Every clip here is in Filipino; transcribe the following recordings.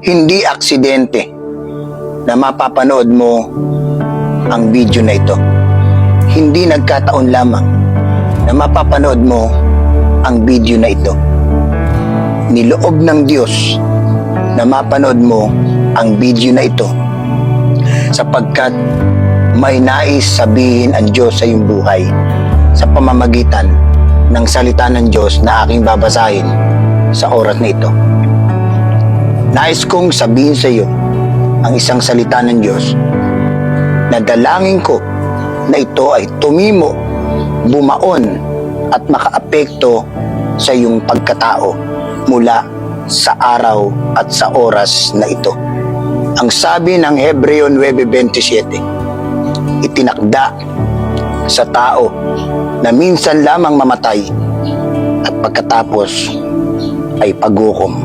Hindi aksidente na mapapanood mo ang video na ito. Hindi nagkataon lamang na mapapanood mo ang video na ito. Niloob ng Diyos na mapanood mo ang video na ito sapagkat may nais sabihin ang Diyos sa iyong buhay sa pamamagitan ng salita ng Diyos na aking babasahin sa oras na ito. Nais kong sabihin sa iyo ang isang salita ng Diyos na dalangin ko na ito ay tumimo, bumaon at makaapekto sa iyong pagkatao mula sa araw at sa oras na ito. Ang sabi ng Hebreo 9:27, itinakda sa tao na minsan lamang mamatay at pagkatapos ay paghukom.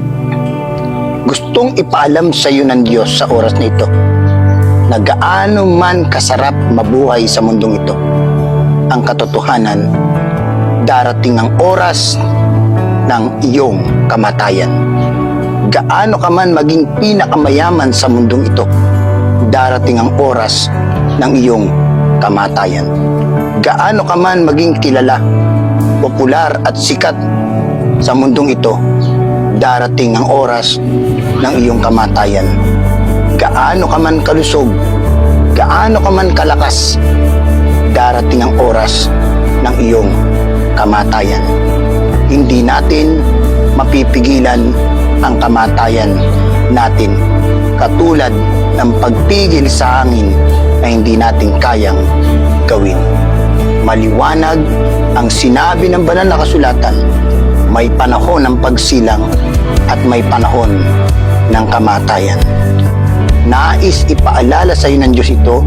Gustong ipaalam sa iyo ng Diyos sa oras na ito na gaano man kasarap mabuhay sa mundong ito. Ang katotohanan, darating ang oras ng iyong kamatayan. Gaano ka man maging pinakamayaman sa mundong ito, darating ang oras ng iyong kamatayan. Gaano ka man maging kilala, popular at sikat sa mundong ito, darating ang oras ng iyong kamatayan. Gaano ka man kalusog, gaano ka man kalakas, darating ang oras ng iyong kamatayan. Hindi natin mapipigilan ang kamatayan natin, katulad ng pagpigil sa hangin na hindi natin kayang gawin. Maliwanag ang sinabi ng banal na kasulatan, may panahon ng pagsilang at may panahon ng kamatayan. Nais ipaalala sa iyo ng Diyos ito,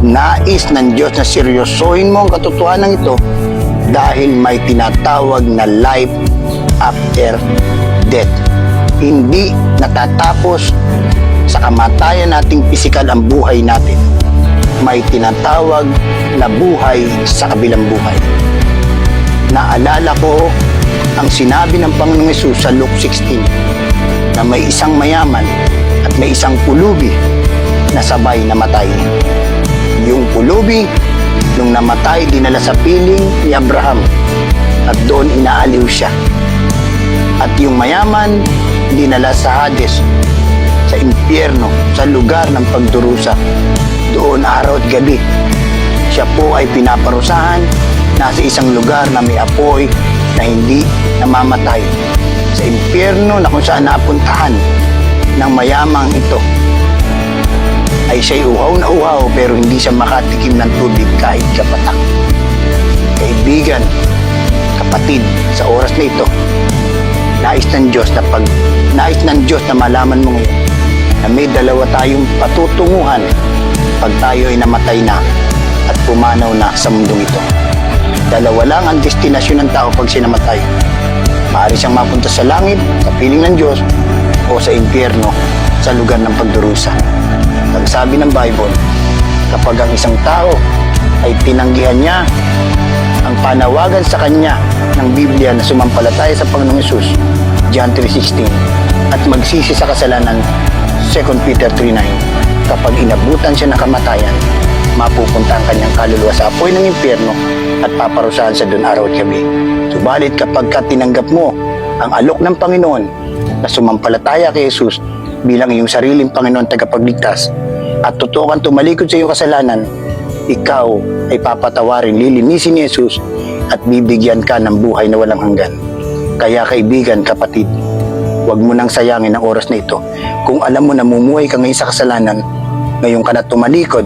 nais ng Diyos na seryosohin mo ang katotohanan ito dahil may tinatawag na life after death. Hindi natatapos sa kamatayan nating pisikal ang buhay natin. May tinatawag na buhay sa kabilang buhay. Naalala ko ang sinabi ng Panginoong Hesus sa Luke 16 na may isang mayaman at may isang pulubi na sabay namatay. Yung pulubi, nung namatay, dinala sa piling ni Abraham at doon inaaliw siya. At yung mayaman, dinala sa Hades, sa impyerno, sa lugar ng pagdurusa. Doon araw at gabi, siya po ay pinaparusahan, nasa isang lugar na may apoy na hindi namamatay. Sa impyerno na kung saan napuntahan ng mayamang ito, ay siya'y uhaw na uhaw pero hindi siya makatikim ng tubig kahit kapatak. Kaibigan, kapatid, sa oras na ito, nais ng Diyos na malaman mo ngayon na may dalawa tayong patutunguhan pag tayo ay namatay na at pumanaw na sa mundong ito. Dalawa lang ang destinasyon ng tao pag sinamatay. Maaari siyang mapunta sa langit, sa piling ng Diyos, o sa impyerno, sa lugar ng pagdurusa. Nagsabi ng Bible, kapag ang isang tao ay tinanggihan niya ang panawagan sa kanya ng Biblia na sumampalataya sa Panginoong Hesus, John 3:16, at magsisi sa kasalanan, 2 Peter 3:9, kapag inabutan siya ng kamatayan, mapupunta ang kanyang kaluluwa sa apoy ng impyerno at paparusahan sa doon araw at gabi. Subalit kapag tinanggap mo ang alok ng Panginoon na sumampalataya kay Jesus bilang iyong sariling Panginoon tagapagligtas at totoo kang tumalikod sa iyong kasalanan, ikaw ay papatawarin, lilinisin ni Jesus at bibigyan ka ng buhay na walang hanggan. Kaya kaibigan, kapatid, huwag mo nang sayangin ang oras na ito. Kung alam mo na mumuhay ka ngayon sa kasalanan, ngayon ka na tumalikod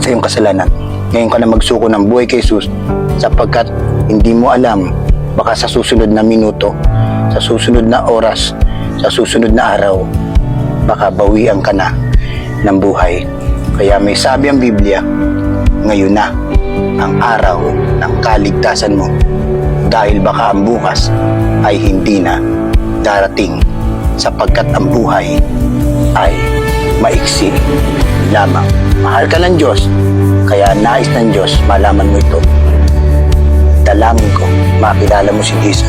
sa iyong kasalanan, ngayon ka na magsuko ng buhay kay Jesus, sapagkat hindi mo alam, baka sa susunod na minuto, sa susunod na oras, sa susunod na araw, baka bawian ka na ng buhay. Kaya may sabi ang Biblia, ngayon na ang araw ng kaligtasan mo, dahil baka ang bukas ay hindi na darating, sapagkat ang buhay ay maiksi lamang. Mahal ka ng Diyos, kaya nais ng Diyos malaman mo ito. Dalangin ko, makilala mo si Jesus.